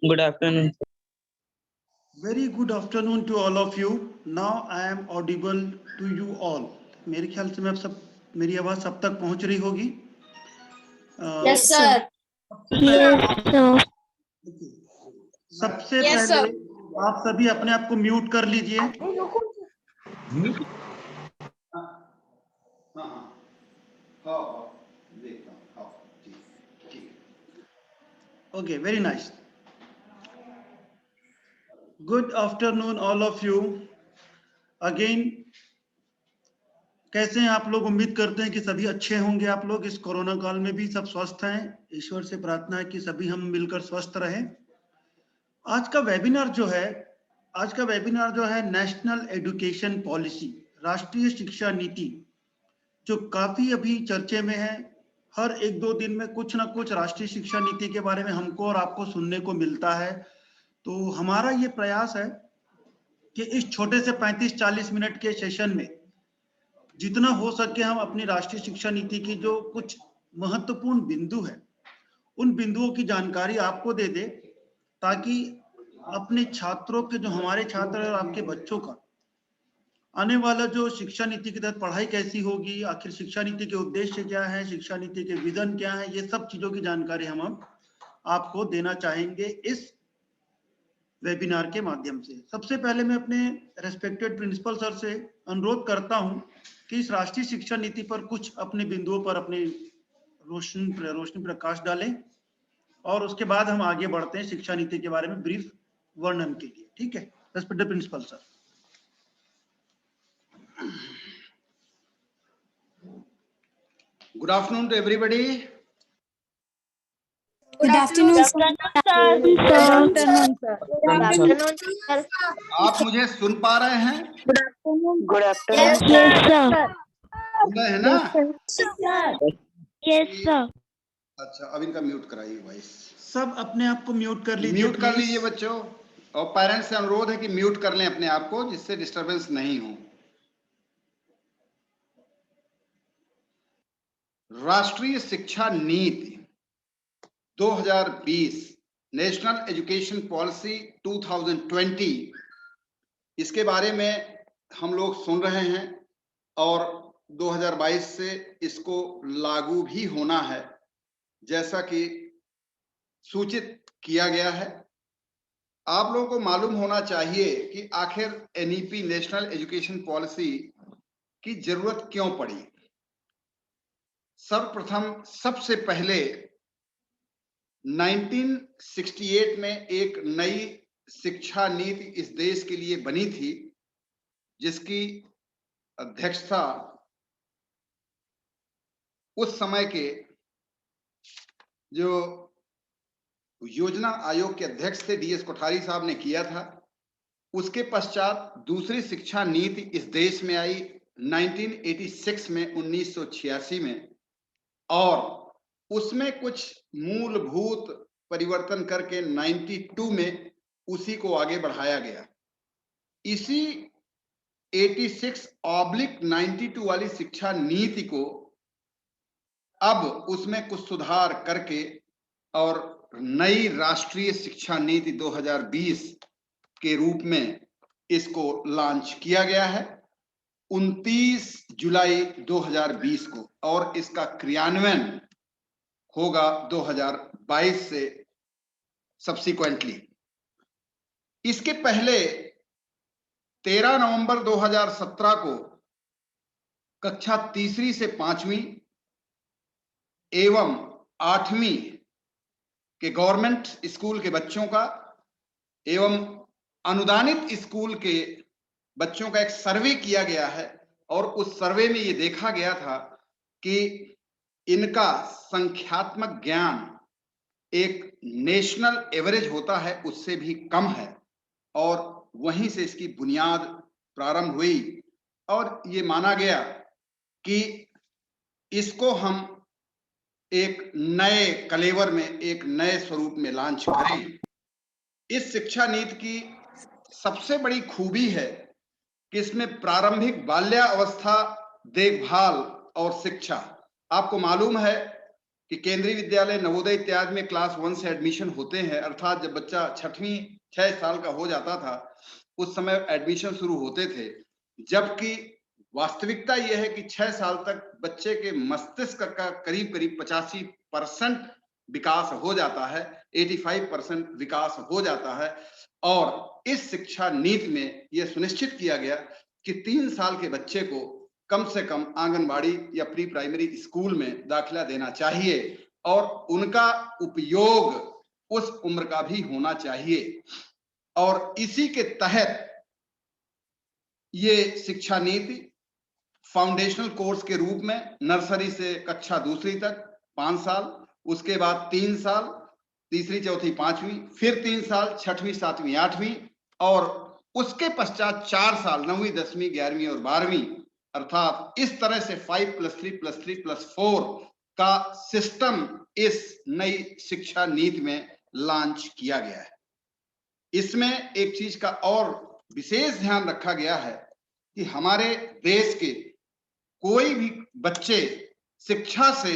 Good afternoon. Very good afternoon to all of you. Now I am audible to you all. मेरे ख्याल से मैं मेरी आवाज सब तक पहुंच रही होगी. Yes, sir. सबसे Yes, पहले आप सभी अपने आप को म्यूट कर लीजिए. Okay, very nice. Good afternoon all of you. Again, कैसे हैं आप लोग? उम्मीद करते हैं कि सभी अच्छे होंगे. आप लोग इस कोरोना काल में भी सब स्वस्थ हैं. ईश्वर से प्रार्थना है कि सभी हम मिलकर स्वस्थ रहें. आज का वेबिनार जो है नेशनल एजुकेशन पॉलिसी, राष्ट्रीय शिक्षा नीति, जो काफी अभी चर्चे में है. हर एक दो दिन में कुछ ना कुछ राष्ट्रीय शिक्षा नीति के बारे में हमको और आपको सुनने को मिलता है. तो हमारा ये प्रयास है कि इस छोटे से 35-40 मिनट के सेशन में जितना हो सके हम अपनी राष्ट्रीय शिक्षा नीति की जो कुछ महत्वपूर्ण बिंदु है उन बिंदुओं की जानकारी आपको दे दे, ताकि अपने छात्रों के, जो हमारे छात्र और आपके बच्चों का आने वाला जो शिक्षा नीति के तहत पढ़ाई कैसी होगी, आखिर शिक्षा नीति के उद्देश्य क्या है, शिक्षा नीति के विजन क्या है, ये सब चीजों की जानकारी हम आपको देना चाहेंगे इस वेबिनार के माध्यम से. सबसे पहले मैं अपने रेस्पेक्टेड प्रिंसिपल सर से अनुरोध करता हूं कि इस राष्ट्रीय शिक्षा नीति पर कुछ अपने बिंदुओं पर अपने रोशनी प्रकाश डालें और उसके बाद हम आगे बढ़ते हैं शिक्षा नीति के बारे में ब्रीफ वर्णन के लिए. ठीक है, respected principal sir. Good afternoon to everybody. Good afternoon, sir. Good afternoon, sir. Good afternoon, sir. आप मुझे सुन पा रहे हैं? Good afternoon. Yes, sir. सुन रहे हैं ना? Yes, sir. अच्छा, अब इनका म्यूट कराइए वॉइस. सब अपने आप को म्यूट कर लीजिए. म्यूट कर लीजिए बच्चों, और पेरेंट्स से अनुरोध है कि म्यूट कर लें अपने आप को, जिससे डिस्टरबेंस नहीं हो. राष्ट्रीय शिक्षा नीति 2020, नेशनल एजुकेशन पॉलिसी 2020, इसके बारे में हम लोग सुन रहे हैं और 2022 से इसको लागू भी होना है, जैसा कि सूचित किया गया है. आप लोगों को मालूम होना चाहिए कि आखिर एनईपी, नेशनल एजुकेशन पॉलिसी की जरूरत क्यों पड़ी. सर्वप्रथम सबसे पहले 1968 में एक नई शिक्षा नीति इस देश के लिए बनी थी, जिसकी अध्यक्षता उस समय के जो योजना आयोग के अध्यक्ष थे DS कोठारी साहब ने किया था. उसके पश्चात दूसरी शिक्षा नीति इस देश में आई 1986 में, 1986 में, और उसमें कुछ मूलभूत परिवर्तन करके 92 में उसी को आगे बढ़ाया गया. इसी 86/92 वाली शिक्षा नीति को अब उसमें कुछ सुधार करके और नई राष्ट्रीय शिक्षा नीति 2020 के रूप में इसको लॉन्च किया गया है 29 जुलाई 2020 को, और इसका क्रियान्वयन होगा 2022 से सब्सिक्वेंटली. इसके पहले 13 नवंबर 2017 को कक्षा 3री से 5वीं एवं 8वीं के गवर्नमेंट स्कूल के बच्चों का एवं अनुदानित स्कूल के बच्चों का एक सर्वे किया गया है, और उस सर्वे में ये देखा गया था कि इनका संख्यात्मक ज्ञान एक नेशनल एवरेज होता है उससे भी कम है, और वहीं से इसकी बुनियाद प्रारंभ हुई और ये माना गया कि इसको हम एक नए कलेवर में, एक नए स्वरूप में लॉन्च करें. इस शिक्षा नीति की सबसे बड़ी खूबी है कि इसमें प्रारंभिक बाल्यावस्था देखभाल और शिक्षा, आपको मालूम है कि केंद्रीय विद्यालय, नवोदय इत्यादि में क्लास 1 से एडमिशन होते हैं, अर्थात जब बच्चा 6 साल का हो जाता था उस समय एडमिशन शुरू होते थे, जबकि वास्तविकता यह है कि 6 साल तक बच्चे के मस्तिष्क का करीब 85% विकास हो जाता है, 85% विकास हो जाता है। और इस शिक्षा नीति में यह सुनिश्चित किया गया कि 3 साल के बच्चे को कम से कम आंगनबाड़ी या प्री प्राइमरी स्कूल में दाखिला देना चाहिए और उनका उपयोग उस उम्र का भी होना चाहिए। और इसी के तहत ये शिक्षा नीति फाउंडेशनल कोर्स के रूप में नर्सरी से कक्षा 2 तक 5 साल, उसके बाद 3 साल, तीसरी, चौथी, 5वीं, फिर 3 साल, 6वीं, 7वीं, 8वीं, और उसके पश्चात 4 साल 9वीं, 10वीं, 11वीं और 12वीं, अर्थात इस तरह से 5+3+3+4 का सिस्टम इस नई शिक्षा नीति में लॉन्च किया गया है। इसमें एक चीज का और विशेष ध्यान रखा गया है कि हमारे देश के कोई भी बच्चे शिक्षा से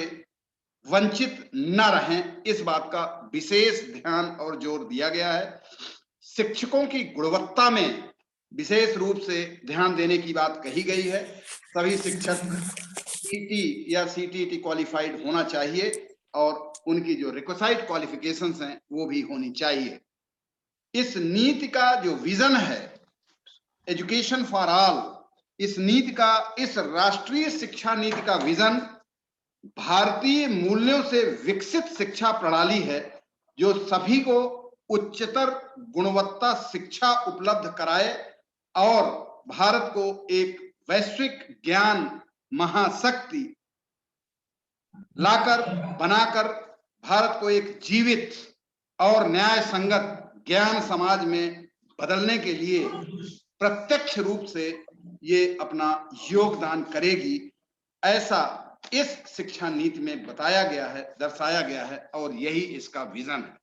वंचित न रहें, इस बात का विशेष ध्यान और जोर दिया गया है। शिक्षकों की गुणवत्ता में विशेष रूप से ध्यान देने की बात कही गई है। सभी शिक्षक सीटी या सीटीटी क्वालिफाइड होना चाहिए और उनकी जो रिक्विसाइट क्वालिफिकेशंस हैं वो भी होनी चाहिए। इस नीति का जो विजन है, एजुकेशन फॉर ऑल, इस नीति का, इस राष्ट्रीय शिक्षा नीति का विजन भारतीय मूल्यों से विकसित शिक्षा प्रणाली है जो सभी को उच्चतर गुणवत्ता शिक्षा उपलब्ध कराए और भारत को एक वैश्विक ज्ञान महाशक्ति लाकर, बनाकर भारत को एक जीवित और न्याय संगत ज्ञान समाज में बदलने के लिए प्रत्यक्ष रूप से ये अपना योगदान करेगी, ऐसा इस शिक्षा नीति में बताया गया है, दर्शाया गया है, और यही इसका विजन है।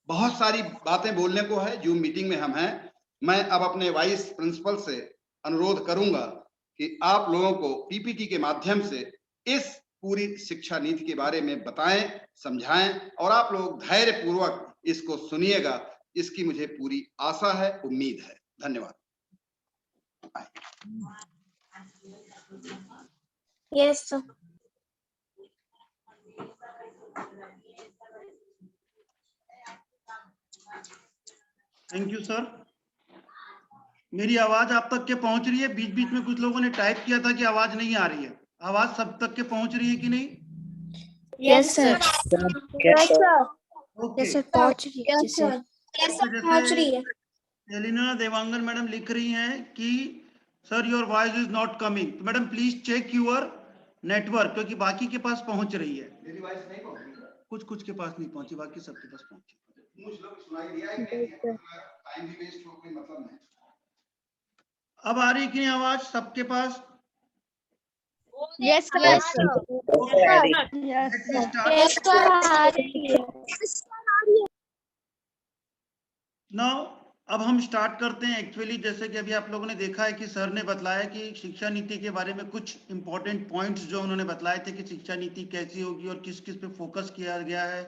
बहुत सारी बातें बोलने को है, जूम मीटिंग में हम हैं। मैं अब अपने वाइस प्रिंसिपल से अनुरोध करूंगा कि आप लोगों को पीपीटी के माध्यम से इस पूरी शिक्षा नीति के बारे में बताएं, समझाएं, और आप लोग धैर्य पूर्वक इसको सुनिएगा, इसकी मुझे पूरी आशा है, उम्मीद है। धन्यवाद। Yes, sir. Thank you sir. मेरी आवाज आप तक के पहुंच रही है? बीच बीच में कुछ लोगों ने टाइप किया था कि आवाज नहीं आ रही है। आवाज सब तक के पहुंच रही है कि नहीं? Yes, sir. Yes, sir. Okay. Yes, sir. पहुंच रही है। Yes, sir. Yes, sir. पहुंच रही है। एलिना देवांगन मैडम लिख रही हैं कि sir your voice is not coming. तो madam please check your network, क्योंकि बाकी के पास पहुंच रही है। मेरी वॉइस नहीं पहुंची, कुछ के पास नहीं पहुंची, बाकी सबके पास पहुंची। मुझे लोग सुनाई दिया है कि टाइम भी वेस्ट हो, कोई मतलब नहीं। अब आ रही कि नहीं आवाज सबके पास? Yes, sir. Yes, sir. Yes, sir. Yes, sir. आ रही है। नाउ अब हम स्टार्ट करते हैं। एक्चुअली जैसे कि अभी आप लोगों ने देखा है कि सर ने बतलाया कि शिक्षा नीति के बारे में कुछ इंपॉर्टेंट पॉइंट्स जो उन्होंने बतलाए थे कि शिक्षा नीति कैसी होगी और किस किस पे फोकस किया गया है।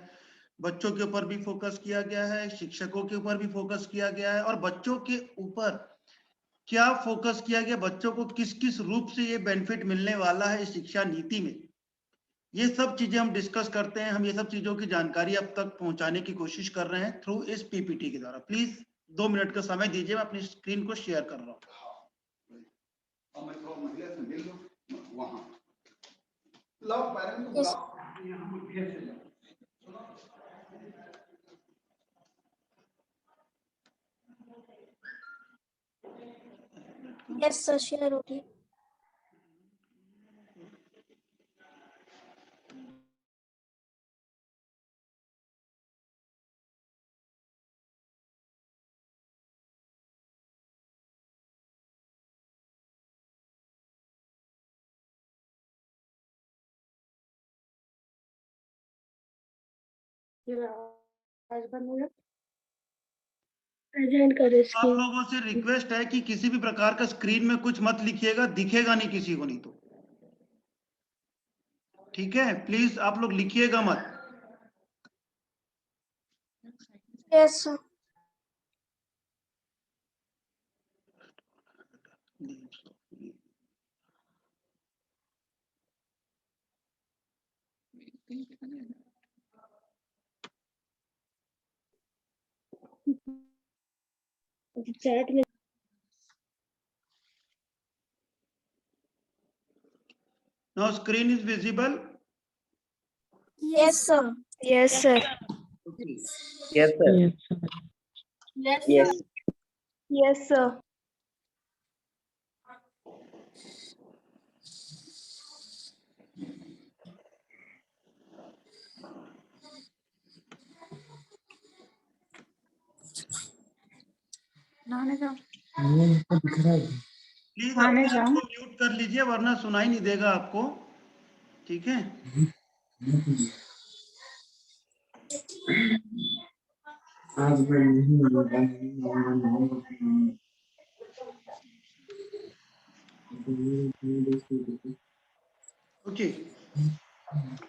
बच्चों के ऊपर भी फोकस किया गया है, शिक्षकों के ऊपर भी फोकस किया गया है, और बच्चों के ऊपर क्या फोकस किया गया, बच्चों को किस किस रूप से ये बेनिफिट मिलने वाला है इस शिक्षा नीति में, ये सब चीजें हम डिस्कस करते हैं। हम ये सब चीजों की जानकारी अब तक पहुंचाने की कोशिश कर रहे हैं थ्रू इस पीपीटी के द्वारा। प्लीज 2 मिनट का समय दीजिए, मैं अपनी स्क्रीन को शेयर कर रहा हूँ। और मैं थोड़ा महिला से मिल लूं वहां। लाओ पैरेंट को बुलाओ, यहां पर भेज दे। Yes, sir. शेयर होगी। आप लोगों से रिक्वेस्ट है कि किसी भी प्रकार का स्क्रीन में कुछ मत लिखिएगा, दिखेगा नहीं किसी को नहीं तो। ठीक है, प्लीज आप लोग लिखिएगा मत। Yes, sir. Chat में. Now screen is visible. Yes, sir. Yes, sir. Okay. Yes, sir. Yes, Yes. sir. Yes, sir. Please अपने आप को म्यूट कर लीजिए वरना सुनाई नहीं देगा आपको, ठीक है। Okay,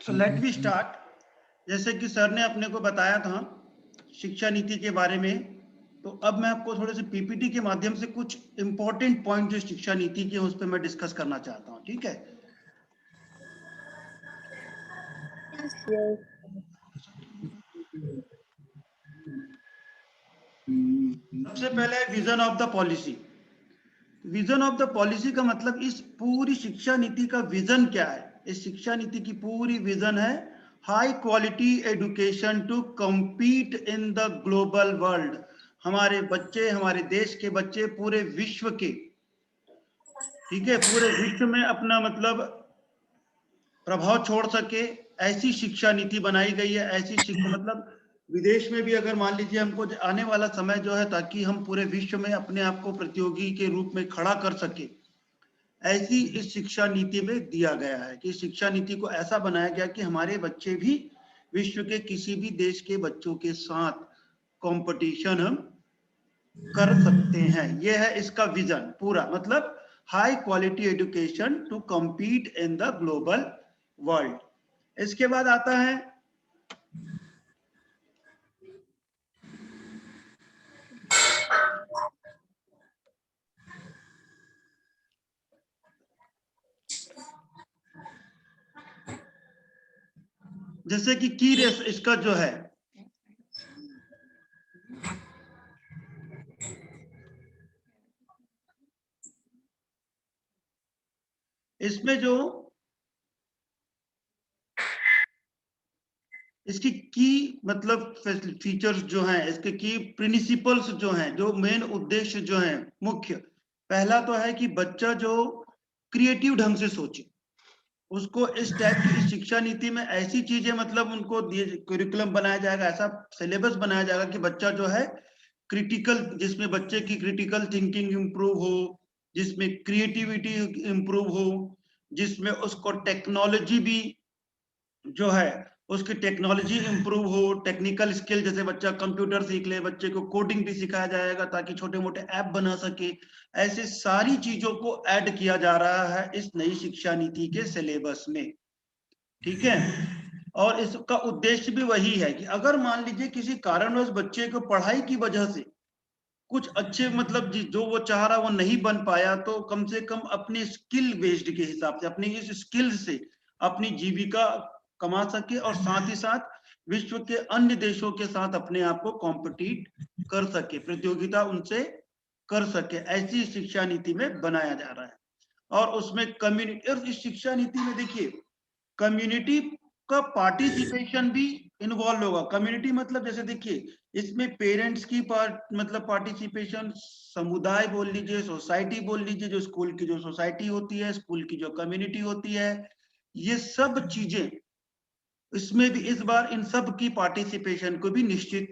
so let me start. जैसे कि सर ने अपने को बताया था शिक्षा नीति के बारे में, तो अब मैं आपको थोड़े से पीपीटी के माध्यम से कुछ इंपॉर्टेंट पॉइंट जो शिक्षा नीति के उस पर मैं डिस्कस करना चाहता हूँ, ठीक है। सबसे पहले है vision of the policy. Vision of the policy का मतलब इस पूरी शिक्षा नीति का विजन क्या है। इस शिक्षा नीति की पूरी विजन है high quality education to compete in the global world. हमारे बच्चे, हमारे देश के बच्चे पूरे विश्व के, ठीक है, पूरे विश्व में अपना मतलब प्रभाव छोड़ सके, ऐसी शिक्षा नीति बनाई गई है। ऐसी शिक्षा मतलब विदेश में भी अगर मान लीजिए हमको आने वाला समय जो है, ताकि हम पूरे विश्व में अपने आप को प्रतियोगी के रूप में खड़ा कर सके, ऐसी इस शिक्षा नीति में दिया गया है कि शिक्षा नीति को ऐसा बनाया गया कि हमारे बच्चे भी विश्व के किसी भी देश के बच्चों के साथ कंपटीशन हम कर सकते हैं। यह है इसका विजन पूरा, मतलब high quality education to compete in the global world. इसके बाद आता है जैसे कि की रेस इसका जो है, इसमें जो इसकी की मतलब फीचर्स जो हैं, इसके की प्रिंसिपल्स जो हैं, जो मेन उद्देश्य जो हैं मुख्य, पहला तो है कि बच्चा जो क्रिएटिव ढंग से सोचे, उसको इस टाइप की इस शिक्षा नीति में ऐसी चीजें मतलब उनको करिकुलम बनाया जाएगा, ऐसा सिलेबस बनाया जाएगा कि बच्चा जो है क्रिटिकल, जिसमें बच्चे की क्रिटिकल थिंकिंग इंप्रूव हो, जिसमें क्रिएटिविटी इंप्रूव हो, जिसमें उसको टेक्नोलॉजी भी जो है उसकी टेक्नोलॉजी इंप्रूव हो, टेक्निकल स्किल, जैसे बच्चा कंप्यूटर सीख ले, बच्चे को कोडिंग भी सिखाया जाएगा ताकि छोटे मोटे ऐप बना सके। ऐसे सारी चीजों को ऐड किया जा रहा है इस नई शिक्षा नीति के सिलेबस में, ठीक है। और इसका उद्देश्य भी वही है कि अगर मान लीजिए किसी कारणवश बच्चे को पढ़ाई की वजह से कुछ अच्छे मतलब जो वो चाह रहा वो नहीं बन पाया, तो कम से कम अपने स्किल बेस्ड के हिसाब से, अपनी इस स्किल से अपनी जीविका कमा सके और साथ ही साथ विश्व के अन्य देशों के साथ अपने आप को कॉम्पिटिट कर सके, प्रतियोगिता उनसे कर सके, ऐसी शिक्षा नीति में बनाया जा रहा है। और उसमें कम्युनिटी, और इस शिक्षा नीति में देखिए कम्युनिटी का पार्टिसिपेशन भी इन्वॉल्व होगा। कम्युनिटी मतलब जैसे देखिए इसमें पेरेंट्स की मतलब पार्टिसिपेशन, समुदाय बोल लीजिए, सोसाइटी बोल लीजिए, जो स्कूल की जो सोसाइटी होती है, स्कूल की जो कम्युनिटी होती है, ये सब चीजें इसमें भी इस बार इन सब की पार्टिसिपेशन को भी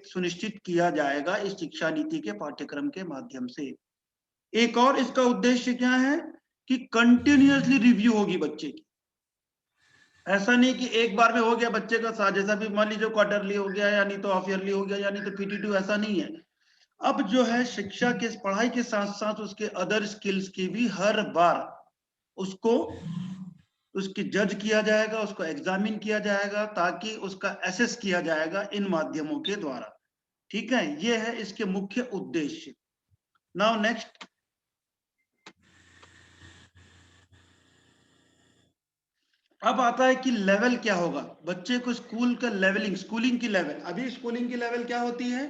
सुनिश्चित किया जाएगा इस शिक्षा नीति के पाठ्यक्रम के माध्यम से। एक और इसका उद्देश्य क्या है कि कंटिन्यूअसली रिव्यू होगी बच्चे की। ऐसा नहीं कि एक बार में हो गया बच्चे का साथ, जैसा भी मान लीजिए क्वार्टरली हो गया या नहीं तो हाफ ईयरली हो गया या नहीं तो PT2, ऐसा नहीं है। अब जो है शिक्षा के पढ़ाई के साथ साथ उसके अदर स्किल्स की भी हर बार उसको उसकी जज किया जाएगा, उसको एग्जामिन किया जाएगा, ताकि उसका एसेस किया जाएगा इन माध्यमों के द्वारा। ठीक है, ये है इसके मुख्य उद्देश्य। नाउ नेक्स्ट, अब आता है कि लेवल क्या होगा। बच्चे को स्कूल का लेवलिंग, स्कूलिंग की लेवल, अभी स्कूलिंग की लेवल क्या होती है,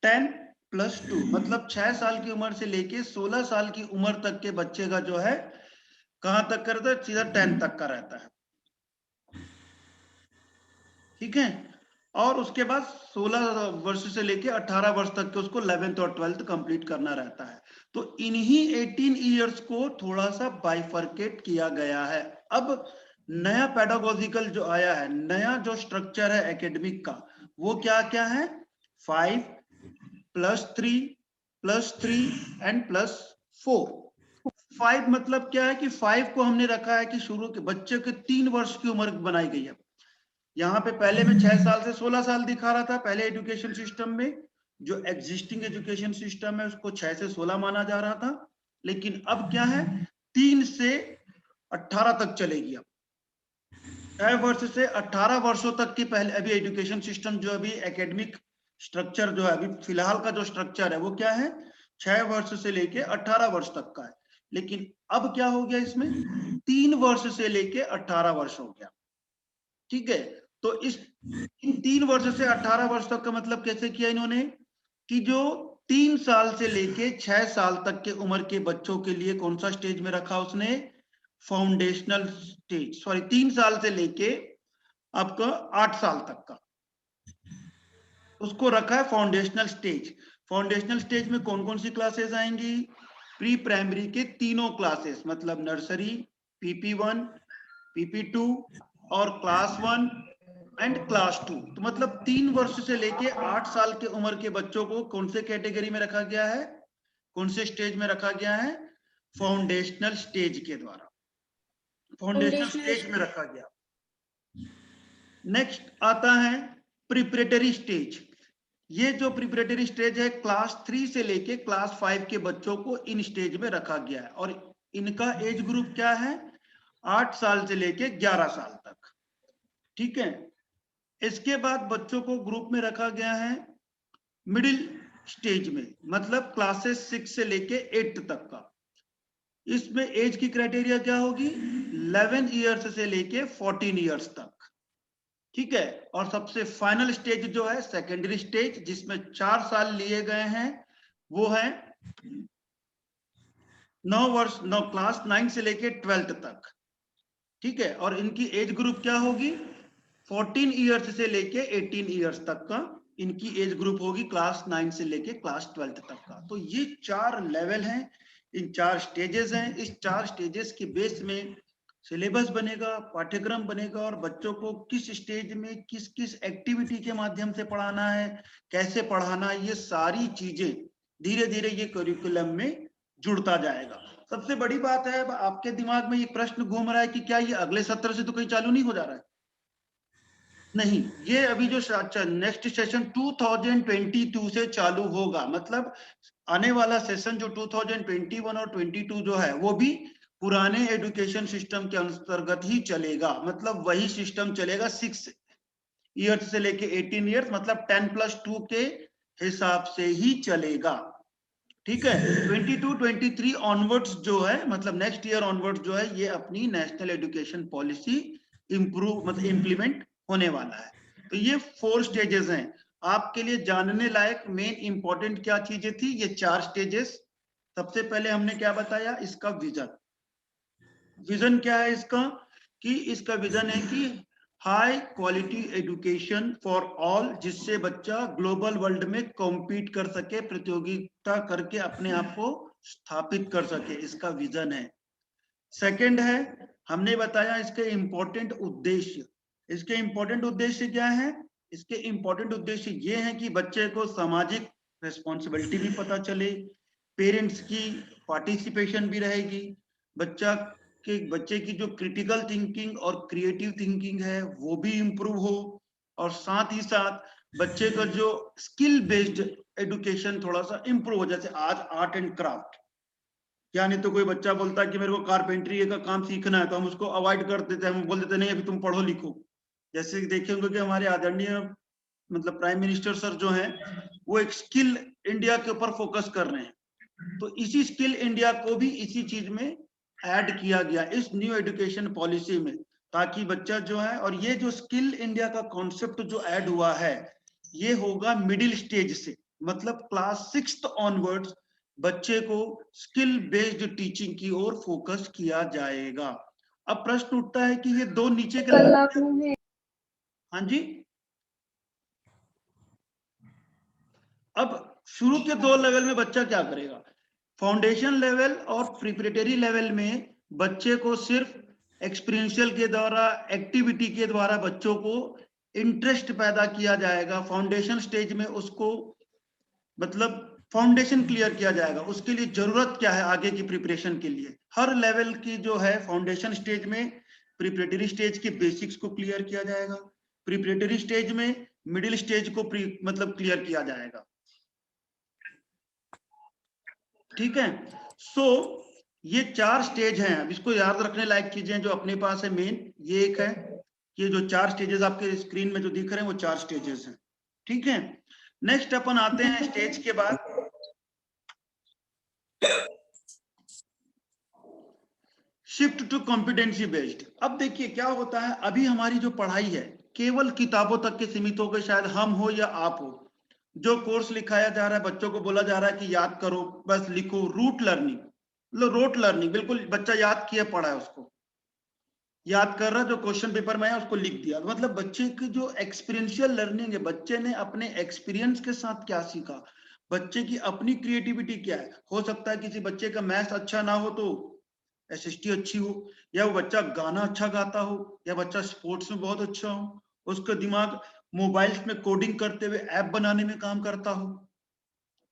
10+2, मतलब 6 साल की उम्र से लेके 16 साल की उम्र तक के बच्चे का जो है कहां तक का रहता है, सीधा 10 तक का रहता है। ठीक है, और उसके बाद 16 वर्ष से लेके 18 वर्ष तक के उसको 11th और 12th कंप्लीट करना रहता है। तो इन्हीं 18 इयर्स को थोड़ा सा बाइफर्केट किया गया है। अब नया पेडागोजिकल जो आया है, नया जो स्ट्रक्चर है एकेडमिक का, वो क्या क्या है, 5+3+3 एंड +4। 5 मतलब क्या है कि 5 को हमने रखा है कि शुरू के बच्चे के 3 वर्ष की उम्र बनाई गई है। यहाँ पे पहले में 6 साल से 16 साल दिखा रहा था पहले एजुकेशन सिस्टम में, जो एग्जिस्टिंग एजुकेशन सिस्टम है उसको 6 से 16 माना जा रहा था, लेकिन अब क्या है 3 से 18 तक चलेगी। अब 6 वर्ष से 18 वर्षों तक की पहले अभी एजुकेशन सिस्टम जो अभी एकेडमिक स्ट्रक्चर जो है अभी फिलहाल का जो स्ट्रक्चर है वो क्या है, 6 वर्ष से लेके 18 वर्ष तक का है। लेकिन अब क्या हो गया इसमें, 3 वर्ष से लेके 18 वर्ष हो गया। ठीक है, तो इस 3 वर्ष से 18 वर्ष तक का मतलब कैसे किया इन्होंने, कि जो 3 साल से लेके 6 साल तक के उम्र के बच्चों के लिए कौन सा स्टेज में रखा उसने, फाउंडेशनल स्टेज, सॉरी 3 साल से लेके आपका 8 साल तक का उसको रखा है फाउंडेशनल स्टेज। फाउंडेशनल स्टेज में कौन कौन सी क्लासेस आएंगी, प्री प्राइमरी के तीनों क्लासेस, मतलब नर्सरी, PP1, PP2 और क्लास 1 एंड क्लास 2। तो मतलब 3 वर्ष से लेके 8 साल के उम्र के बच्चों को कौन से कैटेगरी में रखा गया है, कौन से स्टेज में रखा गया है, फाउंडेशनल स्टेज के द्वारा फाउंडेशनल स्टेज में रखा गया। नेक्स्ट आता है प्रिपरेटरी स्टेज। ये जो प्रिपरेटरी स्टेज है क्लास 3 से लेके क्लास 5 के बच्चों को इन स्टेज में रखा गया है, और इनका एज ग्रुप क्या है, 8 साल से लेके 11 साल तक। ठीक है, इसके बाद बच्चों को ग्रुप में रखा गया है मिडिल स्टेज में, मतलब क्लासेस 6 से लेके 8 तक का। इसमें एज की क्राइटेरिया क्या होगी, 11 इयर्स से लेके 14 इयर्स तक। ठीक है, और सबसे फाइनल स्टेज जो है सेकेंडरी स्टेज, जिसमें 4 साल लिए गए हैं, वो है 9 क्लास 9 से लेके 12th तक। ठीक है, और इनकी एज ग्रुप क्या होगी, 14 इयर्स से लेके 18 इयर्स तक का इनकी एज ग्रुप होगी, क्लास 9 से लेके क्लास 12th तक का। तो ये 4 लेवल हैं, इन 4 स्टेजेस हैं। इस 4 स्टेजेस के बेस में सिलेबस बनेगा, पाठ्यक्रम बनेगा, और बच्चों को किस स्टेज में किस किस एक्टिविटी के माध्यम से पढ़ाना है, कैसे पढ़ाना है, ये सारी चीजें धीरे धीरे ये करिकुलम में जुड़ता जाएगा। सबसे बड़ी बात है, आपके दिमाग में ये प्रश्न घूम रहा है कि क्या ये अगले सत्र से तो कहीं चालू नहीं हो जा रहा है, नहीं, ये अभी जो नेक्स्ट सेशन 2022 से चालू होगा, मतलब आने वाला सेशन जो 2021 और 22 जो है वो भी पुराने एजुकेशन सिस्टम के अंतर्गत ही चलेगा, मतलब वही सिस्टम चलेगा 6 इयर्स से लेके 18 इयर्स, मतलब 10+2 के हिसाब से ही चलेगा। ठीक है, 22-23 ऑनवर्ड्स जो है, मतलब नेक्स्ट ईयर ऑनवर्ड्स जो है, ये अपनी नेशनल एजुकेशन पॉलिसी मतलब इम्प्लीमेंट होने वाला है। तो ये 4 स्टेजेस हैं। आपके लिए जानने लायक मेन इंपॉर्टेंट क्या चीजें थी, ये 4 स्टेजेस। सबसे पहले हमने क्या बताया, इसका विजन क्या है इसका, कि इसका विजन है कि high quality education for all, जिससे बच्चा ग्लोबल वर्ल्ड में कॉम्पीट कर सके, प्रतियोगिता करके अपने आप को स्थापित कर सके, इसका विजन है। सेकंड है, हमने बताया इसके इंपॉर्टेंट उद्देश्य। इसके इंपॉर्टेंट उद्देश्य क्या है, इसके इंपॉर्टेंट उद्देश्य ये है कि बच्चे को सामाजिक रिस्पॉन्सिबिलिटी भी पता चले, पेरेंट्स की पार्टिसिपेशन भी रहेगी, बच्चे की जो क्रिटिकल थिंकिंग और क्रिएटिव थिंकिंग है वो भी इंप्रूव हो, और साथ ही साथ बच्चे का जो स्किल बेस्ड एजुकेशन थोड़ा सा इंप्रूव हो, जैसे आज आर्ट एंड क्राफ्ट, क्या नहीं तो कोई बच्चा बोलता है कि मेरे को कारपेंटरी का काम सीखना है, तो हम उसको अवॉइड कर देते हैं, हम बोल देते नहीं अभी तुम पढ़ो लिखो। जैसे देखे होंगे कि हमारे आदरणीय मतलब प्राइम मिनिस्टर सर जो हैं वो एक स्किल इंडिया के ऊपर फोकस कर रहे हैं, तो इसी स्किल इंडिया को भी इसी चीज में ऐड किया गया इस न्यू एजुकेशन पॉलिसी में, ताकि बच्चा जो है, और ये जो स्किल इंडिया का कॉन्सेप्ट जो ऐड हुआ है ये होगा मिडिल स्टेज से, मतलब क्लास 6 ऑनवर्ड्स बच्चे को स्किल बेस्ड टीचिंग की ओर फोकस किया जाएगा। अब प्रश्न उठता है कि ये दो नीचे के लेवल, हाँ जी, अब शुरू के 2 लेवल में बच्चा क्या करेगा? फाउंडेशन लेवल और प्रिपरेटरी लेवल में बच्चे को सिर्फ एक्सपीरियंशियल के द्वारा, एक्टिविटी के द्वारा बच्चों को इंटरेस्ट पैदा किया जाएगा। फाउंडेशन स्टेज में उसको मतलब फाउंडेशन क्लियर किया जाएगा, उसके लिए जरूरत क्या है आगे की प्रिपरेशन के लिए। हर लेवल की जो है फाउंडेशन स्टेज में, प्रिपरेटरी स्टेज के बेसिक्स को क्लियर किया जाएगा, प्रिपरेटरी स्टेज में मिडिल स्टेज को मतलब क्लियर किया जाएगा। ठीक है, सो ये 4 स्टेज हैं। अब इसको याद रखने लायक चीजें जो अपने पास है, मेन ये एक है, ये जो 4 स्टेजेस आपके स्क्रीन में जो दिख रहे हैं वो 4 स्टेजेस हैं। ठीक है, नेक्स्ट अपन आते हैं स्टेज के बाद शिफ्ट टू कॉम्पिटेंसी बेस्ड। अब देखिए क्या होता है, अभी हमारी जो पढ़ाई है केवल किताबों तक के सीमित हो गए, शायद हम हो या आप हो। जो कोर्स लिखाया जा रहा है, बच्चों को बोला जा रहा है कि याद करो, बस लिखो, रूट लर्निंग, मतलब रोट लर्निंग, बिल्कुल बच्चा याद किया पढ़ा है, उसको याद कर रहा है, जो क्वेश्चन पेपर में है उसको लिख दिया। मतलब बच्चे की जो एक्सपीरियंशियल लर्निंग है, बच्चे ने अपने एक्सपीरियंस के साथ क्या सीखा, बच्चे की अपनी क्रिएटिविटी क्या है। हो सकता है किसी बच्चे का मैथ्स अच्छा ना हो तो एसएसटी अच्छी हो, या वो बच्चा गाना अच्छा गाता हो, या बच्चा स्पोर्ट्स में बहुत अच्छा हो, उसका दिमाग मोबाइल्स में कोडिंग करते हुए ऐप बनाने में काम करता हो।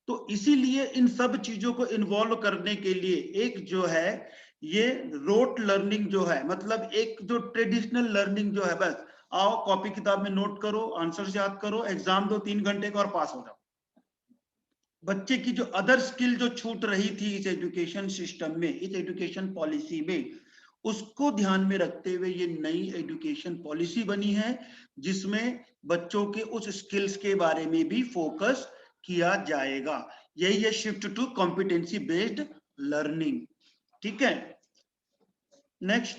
तो इसीलिए इन सब चीजों को इन्वॉल्व करने के लिए एक जो है ये रोट लर्निंग जो है, मतलब एक जो ट्रेडिशनल लर्निंग जो है, बस आओ कॉपी किताब में नोट करो, आंसर याद करो, एग्जाम दो 3 घंटे का और पास हो जाओ। बच्चे की जो अदर स्किल जो छूट रही थी इस एजुकेशन सिस्टम में, इस एजुकेशन पॉलिसी में, उसको ध्यान में रखते हुए ये नई एजुकेशन पॉलिसी बनी है, जिसमें बच्चों के उस स्किल्स के बारे में भी फोकस किया जाएगा। यही है shift to competency based learning. ठीक है, नेक्स्ट।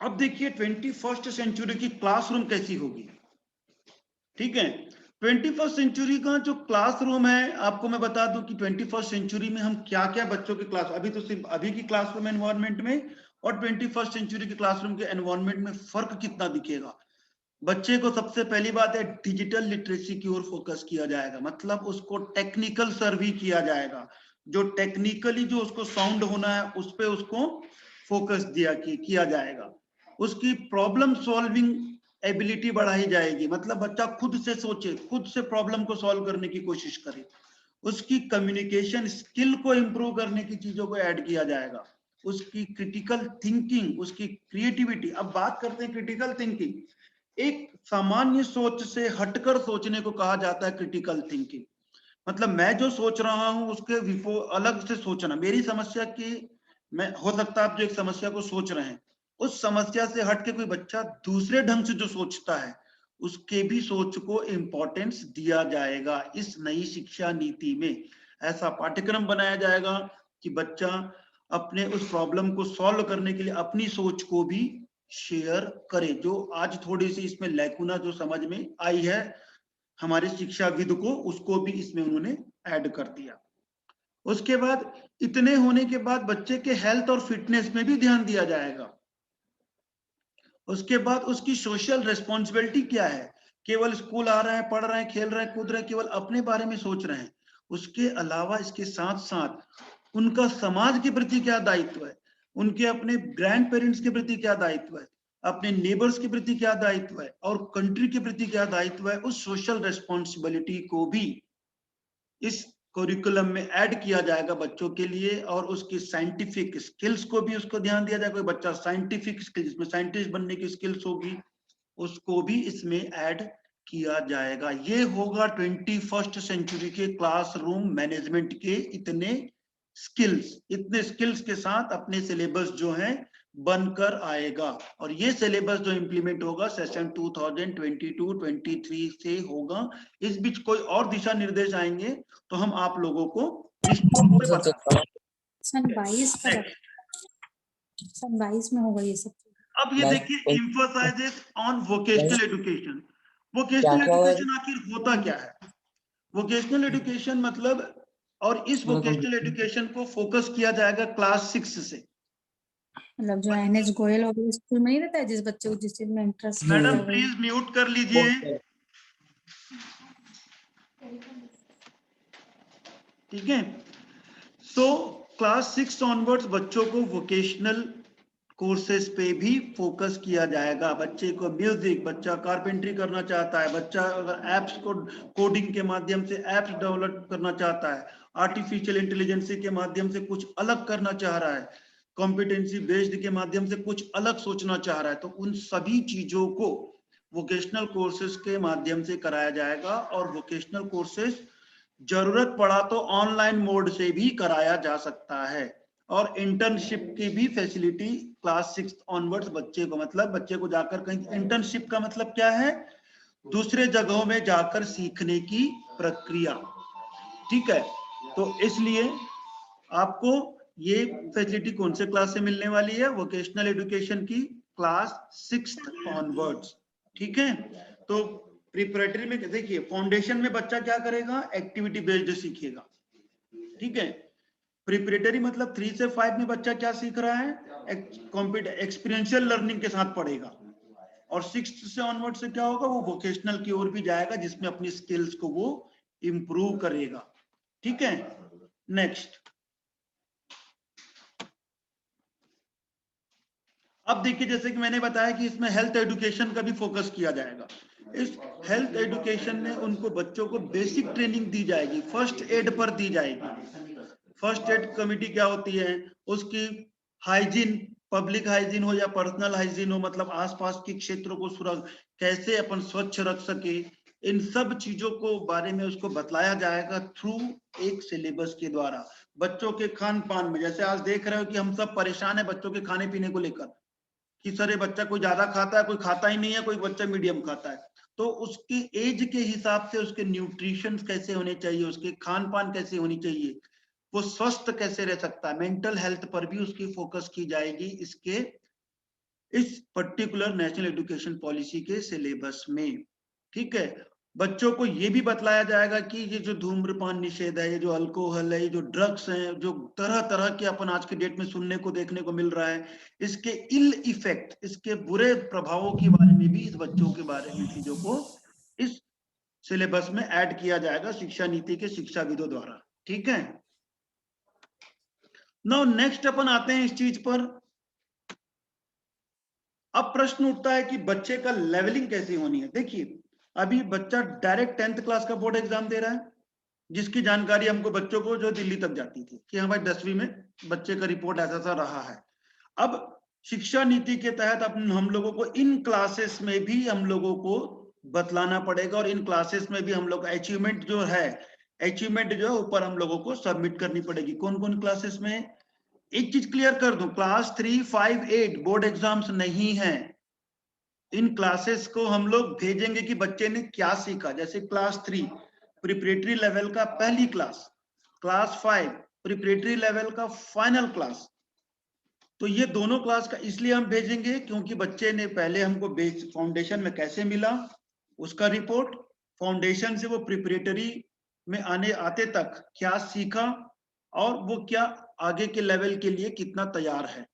अब देखिए 21st सेंचुरी की क्लासरूम कैसी होगी। ठीक है, 21st सेंचुरी का जो क्लासरूम है, आपको मैं बता दूं कि 21st सेंचुरी में हम क्या क्या बच्चों के क्लास, अभी तो सिर्फ अभी की क्लासरूम एनवायरनमेंट में और 21st सेंचुरी के क्लासरूम के एनवायरनमेंट में फर्क कितना दिखेगा। बच्चे को सबसे पहली बात है डिजिटल लिटरेसी की ओर फोकस किया जाएगा, मतलब उसको टेक्निकल सर्वे किया जाएगा, जो टेक्निकली जो उसको साउंड होना है उस पे उसको फोकस किया जाएगा। उसकी प्रॉब्लम सॉल्विंग एबिलिटी बढ़ाई जाएगी, मतलब बच्चा खुद से सोचे, खुद से प्रॉब्लम को सॉल्व करने की कोशिश करे। उसकी कम्युनिकेशन स्किल को इंप्रूव करने की चीजों को ऐड किया जाएगा। उसकी क्रिटिकल थिंकिंग, उसकी क्रिएटिविटी। अब बात करते हैं क्रिटिकल थिंकिंग, एक सामान्य सोच से हटकर सोचने को कहा जाता है क्रिटिकल थिंकिंग। मतलब मैं जो सोच रहा हूं उसके अलग से सोचना, मेरी समस्या की, मैं हो सकता है आप जो एक समस्या को सोच रहे हैं उस समस्या से हटके कोई बच्चा दूसरे ढंग से जो सोचता है उसके भी सोच को इंपॉर्टेंस दिया जाएगा। इस नई शिक्षा नीति में ऐसा पाठ्यक्रम बनाया जाएगा कि बच्चा अपने उस प्रॉब्लम को सॉल्व करने के लिए अपनी सोच को भी शेयर करे, जो आज थोड़ी सी इसमें लैकुना जो समझ में आई है हमारे शिक्षाविद को, उसको भी इसमें उन्होंने ऐड कर दिया। उसके बाद इतने होने के बाद बच्चे के हेल्थ और फिटनेस में भी ध्यान दिया जाएगा। उसके बाद उसकी सोशल रिस्पॉन्सिबिलिटी क्या है, केवल स्कूल आ रहे हैं, पढ़ रहे हैं, खेल रहे हैं, कूद रहे हैं, केवल अपने बारे में सोच रहे हैं। उसके अलावा इसके साथ साथ उनका समाज के प्रति क्या दायित्व है, उनके अपने ग्रैंड पेरेंट्स के प्रति क्या दायित्व है, अपने नेबर्स के प्रति क्या दायित्व है और कंट्री के प्रति क्या दायित्व है, उस सोशल रिस्पॉन्सिबिलिटी को भी इस करिकुलम में ऐड किया जाएगा बच्चों के लिए। और उसकी साइंटिफिक स्किल्स को भी उसको ध्यान दिया जाएगा, कोई बच्चा साइंटिफिक स्किल्स, जिसमें साइंटिस्ट बनने की स्किल्स होगी, उसको भी इसमें ऐड किया जाएगा। ये होगा 21st सेंचुरी के क्लासरूम मैनेजमेंट के इतने स्किल्स, इतने स्किल्स के साथ अपने सिलेबस जो है बनकर आएगा। और ये सिलेबस जो इंप्लीमेंट होगा सेशन 2022-23 से होगा। इस बीच कोई और दिशा निर्देश आएंगे तो हम आप लोगों को निश्चित रूप से बताएंगे। सन 22 में होगा ये सब। अब ये देखिए, emphasises on vocational education. Vocational education आखिर होता क्या है? वोकेशनल एजुकेशन मतलब, और इस वोकेशनल एजुकेशन को फोकस किया जाएगा क्लास 6 से। मतलब जो NH गोयल और स्कूल में नहीं रहता है, जिस बच्चे को जिस चीज में इंटरेस्ट है। मैडम प्लीज म्यूट कर लीजिए, ठीक है। सो क्लास 6 ऑनवर्ड्स बच्चों को वोकेशनल कोर्सेज पे भी फोकस किया जाएगा। बच्चे को म्यूजिक, बच्चा कारपेंट्री करना चाहता है, बच्चा अगर एप्स को कोडिंग के माध्यम से एप्स डेवलप करना चाहता है, आर्टिफिशियल इंटेलिजेंस के माध्यम से कुछ अलग करना चाह रहा है, कॉम्पिटेंसी बेस्ड के माध्यम से कुछ अलग सोचना चाह रहा है, तो उन सभी चीजों को वोकेशनल कोर्सेज के माध्यम से कराया जाएगा। और वोकेशनल कोर्सेज जरूरत पड़ा तो ऑनलाइन मोड से भी कराया जा सकता है। और इंटर्नशिप की भी फैसिलिटी क्लास 6 ऑनवर्ड्स बच्चे को, मतलब बच्चे को जाकर कहीं, इंटर्नशिप का मतलब क्या है? दूसरे जगहों में जाकर सीखने की प्रक्रिया, ठीक है। तो इसलिए आपको ये फैसिलिटी कौन से क्लास से मिलने वाली है? वोकेशनल एजुकेशन की क्लास 6 ऑनवर्ड्स, ठीक है। तो प्रिपरेटरी में देखिए, फाउंडेशन में बच्चा क्या करेगा? एक्टिविटी बेस्ड सीखेगा, ठीक है। प्रिपरेटरी मतलब 3 से 5 में बच्चा क्या सीख रहा है? एक्सपीरियंशियल लर्निंग के साथ पढ़ेगा। और 6th से ऑनवर्ड से क्या होगा? वो वोकेशनल की ओर भी जाएगा, जिसमें अपनी स्किल्स को वो इंप्रूव करेगा, ठीक है। नेक्स्ट, अब देखिए, जैसे कि मैंने बताया कि इसमें हेल्थ एजुकेशन का भी फोकस किया जाएगा। इस हेल्थ एजुकेशन में उनको बच्चों को बेसिक ट्रेनिंग दी जाएगी, फर्स्ट एड पर दी जाएगी। फर्स्ट एड कमेटी क्या होती है? उसकी हाइजीन, पब्लिक हाइजीन हो या पर्सनल हाइजीन हो, मतलब आसपास के क्षेत्रों को कैसे अपन स्वच्छ रख सके, इन सब चीजों को बारे में उसको बतलाया जाएगा थ्रू एक सिलेबस के द्वारा। बच्चों के खान पान में, जैसे आज देख रहे हो कि हम सब परेशान है बच्चों के खाने पीने को लेकर, कि सर ये बच्चा कोई ज्यादा खाता है, कोई खाता ही नहीं है, कोई बच्चा मीडियम खाता है। तो उसकी एज के हिसाब से उसके न्यूट्रिशन कैसे होने चाहिए, उसके खान पान कैसे होनी चाहिए, वो स्वस्थ कैसे रह सकता है, मेंटल हेल्थ पर भी उसकी फोकस की जाएगी इसके इस पर्टिकुलर नेशनल एजुकेशन पॉलिसी के सिलेबस में, ठीक है। बच्चों को ये भी बतलाया जाएगा कि ये जो धूम्रपान निषेध है, ये जो अल्कोहल है, ये जो ड्रग्स हैं, जो तरह तरह के अपन आज के डेट में सुनने को देखने को मिल रहा है, इसके इल इफेक्ट, इसके बुरे प्रभावों के बारे में भी इस बच्चों के बारे में चीजों को इस सिलेबस में ऐड किया जाएगा शिक्षा नीति के शिक्षाविदों द्वारा, ठीक है। नाउ नेक्स्ट अपन आते हैं इस चीज पर। अब प्रश्न उठता है कि बच्चे का लेवलिंग कैसी होनी है। देखिए, अभी बच्चा डायरेक्ट 10th क्लास का बोर्ड एग्जाम दे रहा है, जिसकी जानकारी हमको बच्चों को जो दिल्ली तक जाती थी कि हाँ भाई 10वीं में बच्चे का रिपोर्ट ऐसा सा रहा है। अब शिक्षा नीति के तहत हम लोगों को इन क्लासेस में भी हम लोगों को बतलाना पड़ेगा, और इन क्लासेस में भी हम लोग अचीवमेंट जो है ऊपर हम लोगों को सबमिट करनी पड़ेगी। कौन कौन क्लासेस में? एक चीज क्लियर कर दूं, क्लास 3, 5, 8 बोर्ड एग्जाम्स नहीं है। इन क्लासेस को हम लोग भेजेंगे कि बच्चे ने क्या सीखा। जैसे क्लास 3 प्रिपरेटरी लेवल का पहली क्लास, क्लास 5 प्रिपरेटरी लेवल का फाइनल क्लास। तो ये दोनों क्लास का इसलिए हम भेजेंगे क्योंकि बच्चे ने पहले हमको बेस फाउंडेशन में कैसे मिला उसका रिपोर्ट, फाउंडेशन से वो प्रिपरेटरी में आते तक क्या सीखा, और वो क्या आगे के लेवल के लिए कितना तैयार है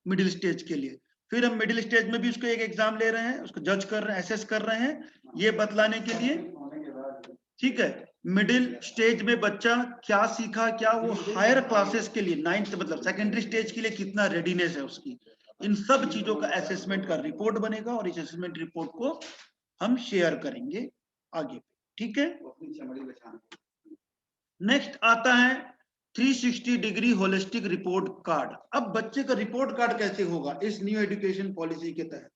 मिडिल स्टेज के लिए। फिर हम मिडिल स्टेज में भी उसको एक एग्जाम ले रहे हैं, उसको जज कर रहे हैं, एसेस कर रहे हैं, ये बतलाने के लिए, ठीक है। मिडिल स्टेज में बच्चा क्या सीखा, क्या वो हायर क्लासेस के लिए 9th मतलब सेकेंडरी स्टेज के लिए कितना रेडीनेस है उसकी, इन सब चीजों का असेसमेंट का रिपोर्ट बनेगा, और इस असेसमेंट रिपोर्ट को हम शेयर करेंगे आगे, ठीक है। नेक्स्ट आता है 360 डिग्री होलिस्टिक रिपोर्ट कार्ड। अब बच्चे का रिपोर्ट कार्ड कैसे होगा इस न्यू एजुकेशन पॉलिसी के तहत?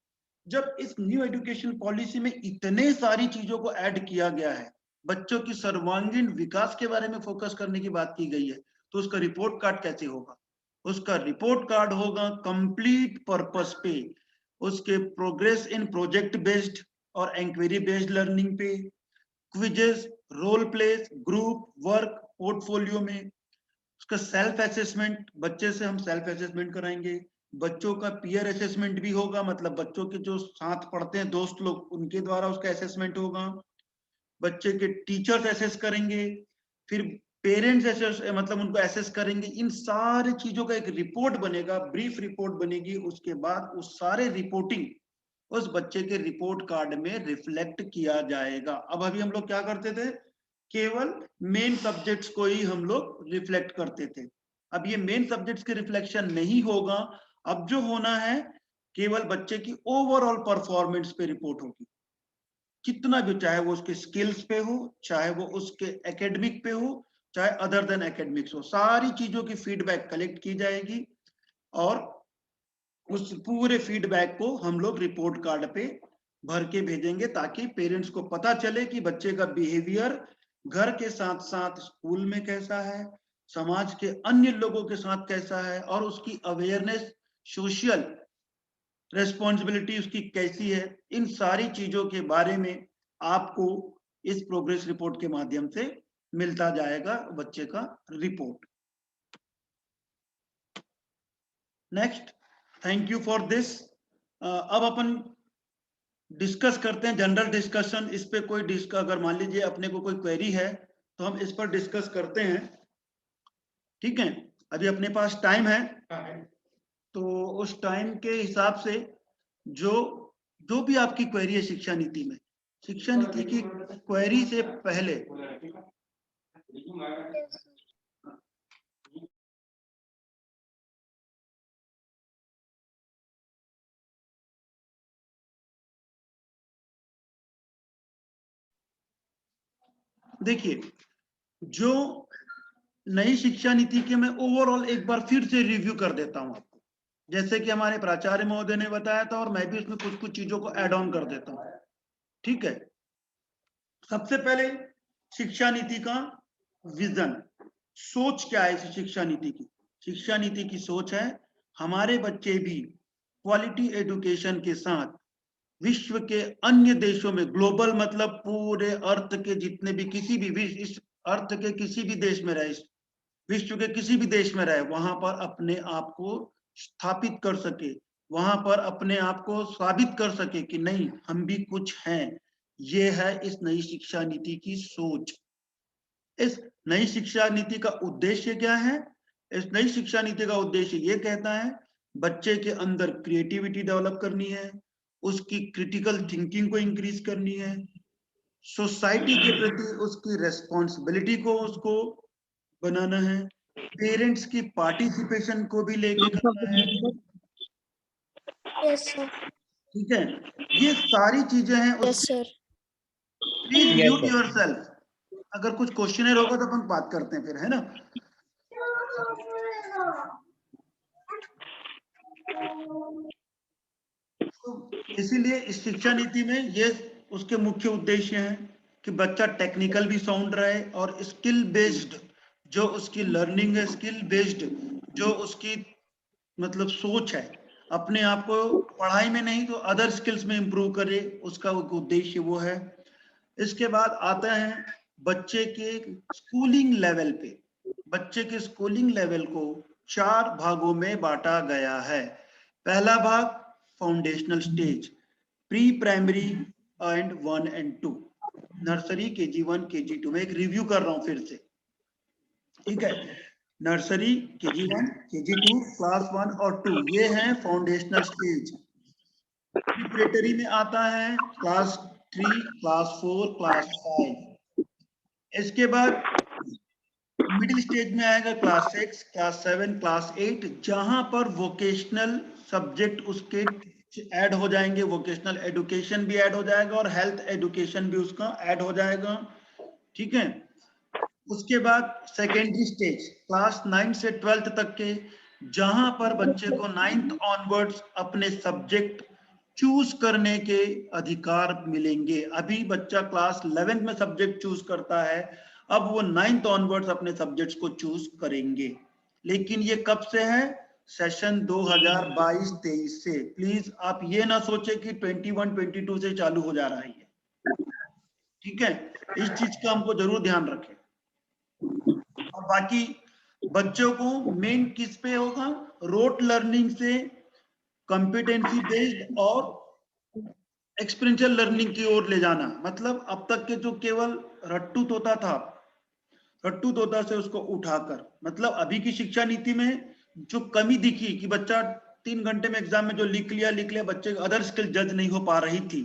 जब इस न्यू एजुकेशन पॉलिसी में इतने सारी चीजों को ऐड किया गया है, बच्चों की सर्वांगीण विकास के बारे में फोकस करने की बात की गई है, तो उसका रिपोर्ट कार्ड कैसे होगा? उसका रिपोर्ट कार्ड होगा कंप्लीट पर्पस पे, उसके प्रोग्रेस इन प्रोजेक्ट बेस्ड और इंक्वायरी बेस्ड लर्निंग पे, quizzes, role plays, group work, portfolio में, उसका सेल्फ असेसमेंट, बच्चे से हम सेल्फ असेसमेंट कराएंगे, बच्चों का पीयर असेसमेंट भी होगा, मतलब बच्चों के जो साथ पढ़ते हैं दोस्त लोग उनके द्वारा उसका असेसमेंट होगा, बच्चे के टीचर्स असेस करेंगे, फिर पेरेंट्स असेस मतलब उनको असेस करेंगे। इन सारी चीजों का एक रिपोर्ट बनेगा, ब्रीफ रिपोर्ट बनेगी। उसके बाद उस सारे रिपोर्टिंग उस बच्चे के रिपोर्ट कार्ड में रिफ्लेक्ट किया जाएगा। अब अभी हम लोग क्या करते थे, केवल मेन सब्जेक्ट्स को ही हम लोग रिफ्लेक्ट करते थे। अब ये मेन सब्जेक्ट्स के रिफ्लेक्शन नहीं होगा, अब जो होना है केवल बच्चे की ओवरऑल परफॉर्मेंस पे रिपोर्ट होगी, कितना भी, चाहे वो उसके स्किल्स पे हो, चाहे वो उसके एकेडमिक पे हो, चाहे अदर देन एकेडमिक्स हो, सारी चीजों की फीडबैक कलेक्ट की जाएगी और उस पूरे फीडबैक को हम लोग रिपोर्ट कार्ड पे भर के भेजेंगे, ताकि पेरेंट्स को पता चले कि बच्चे का बिहेवियर घर के साथ साथ स्कूल में कैसा है, समाज के अन्य लोगों के साथ कैसा है, और उसकी अवेयरनेस, सोशल रेस्पॉन्सिबिलिटी उसकी कैसी है। इन सारी चीजों के बारे में आपको इस प्रोग्रेस रिपोर्ट के माध्यम से मिलता जाएगा बच्चे का report. Next, thank you for this. अब अपन डिस्कस करते हैं, जनरल डिस्कशन। इस पे कोई अगर मान लीजिए अपने को कोई क्वेरी है तो हम इस पर डिस्कस करते हैं, ठीक है। अभी अपने पास टाइम है, तो उस टाइम के हिसाब से जो भी आपकी क्वेरी है शिक्षा नीति में, शिक्षा नीति की क्वेरी से पहले देखिए, जो नई शिक्षा नीति के मैं ओवरऑल एक बार फिर से रिव्यू कर देता हूं आपको, जैसे कि हमारे प्राचार्य महोदय ने बताया था, और मैं भी उसमें कुछ कुछ चीजों को ऐड ऑन कर देता हूं, ठीक है। सबसे पहले शिक्षा नीति का विजन, सोच क्या है इस शिक्षा नीति की? शिक्षा नीति की सोच है हमारे बच्चे भी क्वालिटी एजुकेशन के साथ विश्व के अन्य देशों में, ग्लोबल मतलब पूरे अर्थ के जितने भी, किसी भी इस अर्थ के किसी भी देश में रहे, विश्व के किसी भी देश में रहे, वहां पर अपने आप को स्थापित कर सके, वहां पर अपने आप को साबित कर सके कि नहीं हम भी कुछ हैं। ये है इस नई शिक्षा नीति की सोच। इस नई शिक्षा नीति का उद्देश्य क्या है? इस नई शिक्षा नीति का उद्देश्य ये कहता है बच्चे के अंदर क्रिएटिविटी डेवलप करनी है, उसकी क्रिटिकल थिंकिंग को इंक्रीज करनी है, सोसाइटी के प्रति उसकी रेस्पॉन्सिबिलिटी को उसको बनाना है, पेरेंट्स की पार्टिसिपेशन को भी लेके करना है, Yes, sir. ठीक है। ये सारी चीजें हैं। Yes, sir. Please mute yourself. अगर कुछ क्वेश्चनर होगा तो अपन बात करते हैं फिर, है ना। तो इसीलिए इस शिक्षा नीति में ये उसके मुख्य उद्देश्य हैं कि बच्चा टेक्निकल भी साउंड रहे और स्किल बेस्ड जो उसकी लर्निंग है, स्किल बेस्ड जो उसकी मतलब सोच है, अपने आप को पढ़ाई में नहीं तो अदर स्किल्स में इंप्रूव करे, उसका उद्देश्य वो है। इसके बाद आता है बच्चे के स्कूलिंग लेवल पे। बच्चे के स्कूलिंग लेवल को 4 भागों में बांटा गया है। पहला भाग foundational stage, pre primary and 1 and 2, nursery, KG1, KG2 में एक रिव्यू कर रहा हूं फिर से, ठीक है। नर्सरी, KG1, KG2, क्लास 1 और 2, ये है फाउंडेशनल स्टेज। प्रिपरेटरी में आता है क्लास 3, क्लास 4, क्लास 5। इसके बाद मिडिल स्टेज में आएगा क्लास 6, क्लास 7, क्लास 8, जहां पर वोकेशनल सब्जेक्ट उसके ऐड हो जाएंगे, वोकेशनल एजुकेशन भी ऐड हो जाएगा और हेल्थ एजुकेशन भी उसका ऐड हो जाएगा, ठीक है। उसके बाद सेकेंडरी स्टेज क्लास 9 से 12th तक के, जहां पर बच्चे को 9th ऑनवर्ड्स अपने सब्जेक्ट चूज करने के अधिकार मिलेंगे। अभी बच्चा क्लास 11th में सब्जेक्ट चूज करता है, अब वो 9th ऑनवर्ड्स अपने सब्जेक्ट्स को चूज करेंगे। लेकिन ये कब से है? सेशन 2022-23 से। प्लीज आप ये ना सोचे कि 21-22 से चालू हो जा रहा है ये, ठीक है? इस चीज का हमको जरूर ध्यान रखें। और बाकी बच्चों को मेन किस पे होगा? रोट लर्निंग से कॉम्पिटेंसी बेस्ड और एक्सपीरियंशियल लर्निंग की ओर ले जाना। मतलब अब तक के जो केवल रट्टू तोता था, रट्टू तोता से उसको उठाकर, मतलब अभी की शिक्षा नीति में जो कमी दिखी कि बच्चा 3 घंटे में एग्जाम में जो लिख लिया, बच्चे अदर स्किल जज नहीं हो पा रही थी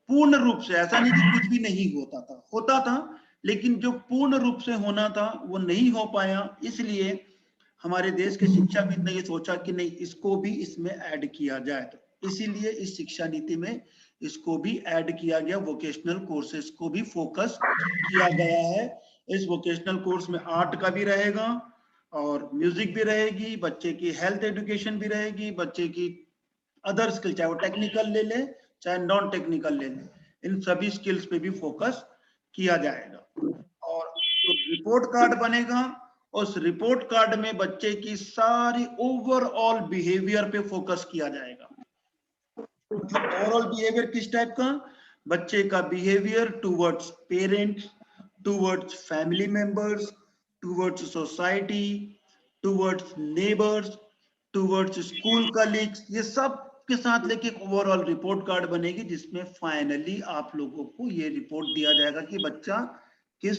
पूर्ण रूप से। ऐसा नहीं कि कुछ भी नहीं होता था, लेकिन जो पूर्ण रूप से होना था वो नहीं हो पाया। इसलिए हमारे देश के शिक्षाविद ने ये सोचा कि नहीं, इसको भी इसमें ऐड किया जाए। तो इसीलिए इस शिक्षा नीति में इसको भी ऐड किया गया, वोकेशनल कोर्सेज को भी फोकस किया गया है। इस वोकेशनल कोर्स में आर्ट का भी रहेगा और म्यूजिक भी रहेगी, बच्चे की हेल्थ एजुकेशन भी रहेगी, बच्चे की अदर स्किल, चाहे वो टेक्निकल ले ले चाहे नॉन टेक्निकल ले ले, इन सभी स्किल्स पे भी फोकस किया जाएगा। और तो रिपोर्ट कार्ड बनेगा, उस रिपोर्ट कार्ड में बच्चे की सारी ओवरऑल बिहेवियर पे फोकस किया जाएगा। मतलब ओवरऑल बिहेवियर किस टाइप का? बच्चे का behaviour towards parents, towards family members, towards society, towards neighbours, towards school colleagues, ये सब के साथ लेके एक ओवरऑल रिपोर्ट कार्ड बनेगी, जिसमें फाइनली आप लोगों को ये रिपोर्ट दिया जाएगा कि बच्चा किस,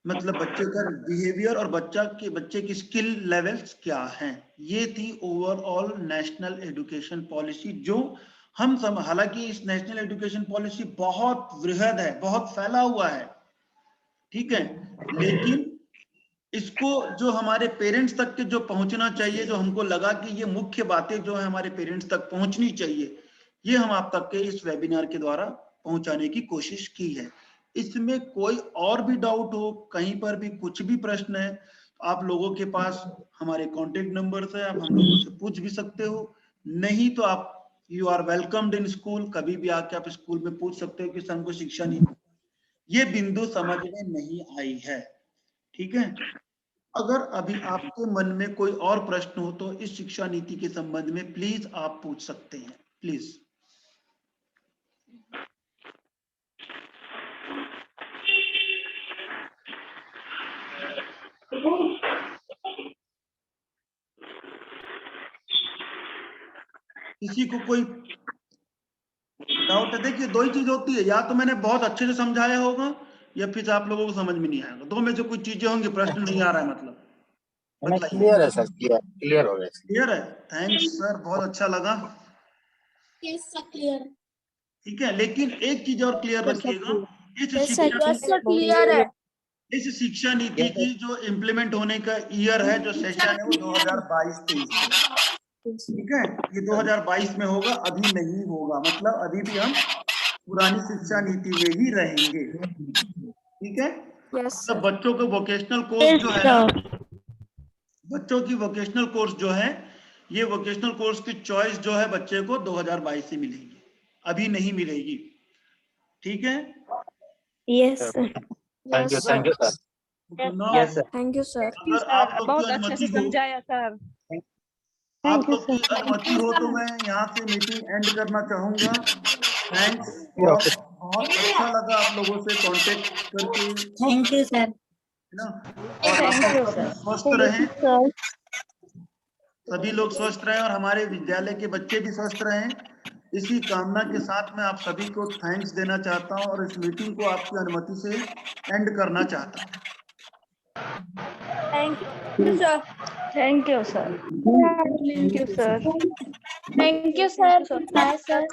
मतलब बच्चे का बिहेवियर और बच्चे की स्किल लेवल्स क्या हैं। ये थी ओवरऑल नेशनल एजुकेशन पॉलिसी, जो हम सब, हालांकि इस नेशनल एजुकेशन पॉलिसी बहुत वृहद है, बहुत फैला हुआ है, ठीक है, लेकिन इसको जो हमारे पेरेंट्स तक के जो पहुंचना चाहिए, जो हमको लगा कि ये मुख्य बातें जो है हमारे पेरेंट्स तक पहुंचनी चाहिए, ये हम आप तक के इस वेबिनार के द्वारा पहुंचाने की कोशिश की है। इसमें कोई और भी डाउट हो, कहीं पर भी कुछ भी प्रश्न है, आप लोगों के पास हमारे कॉन्टेक्ट नंबर है, आप हम लोगों से पूछ भी सकते हो। नहीं तो आप you are welcomed in school, कभी भी आके आप स्कूल में पूछ सकते हो कि हमको शिक्षा नीति ये बिंदु समझ में नहीं आई है, ठीक है? अगर अभी आपके मन में कोई और प्रश्न हो तो इस शिक्षा नीति के संबंध में प्लीज आप पूछ सकते हैं, प्लीज। किसी को कोई डाउट है? देखिए, दो ही चीज होती है, या तो मैंने बहुत अच्छे से समझाया होगा या फिर आप लोगों को समझ में नहीं आएगा। दो में से कुछ चीजें होंगी, प्रश्न नहीं आ रहा है मतलब। क्लियर है सर, क्लियर हो गया। क्लियर है, थैंक्स सर, बहुत अच्छा लगा। क्लियर। ठीक है, लेकिन एक चीज और क्लियर रखिएगा, इस शिक्षा नीति की जो इम्प्लीमेंट होने का ईयर है, जो सेशन है, वो 2022-23 ठीक है। ये 2022 में होगा, अभी नहीं होगा, मतलब अभी भी हम पुरानी शिक्षा नीति में ही रहेंगे, ठीक है। तो बच्चों को वोकेशनल कोर्स जो है ना, बच्चों की वोकेशनल कोर्स जो है, ये वोकेशनल कोर्स की चॉइस जो है बच्चे को 2022 से मिलेगी, अभी नहीं मिलेगी, ठीक है। Yes sir. Thank you sir. Yes sir, thank you sir. अगर आप लोग की अनुमति हो, सर। आप लोग की अनुमति हो तो मैं यहाँ से मीटिंग एंड करना चाहूंगा। थैंक्स, बहुत अच्छा लगा आप लोगों से कांटेक्ट करके, थैंक यू सर। है ना। और आप लोग सभी स्वस्थ रहें, सभी लोग स्वस्थ रहें और हमारे विद्यालय के बच्चे भी स्वस्थ रहें। इसी कामना के साथ मैं आप सभी को थैंक्स देना चाहता हूं और इस मीटिंग को आपकी अनुमति से एंड करना चाहता हूं। Thank you sir. Thank you sir. Thank you sir. Thank you sir. Bye sir.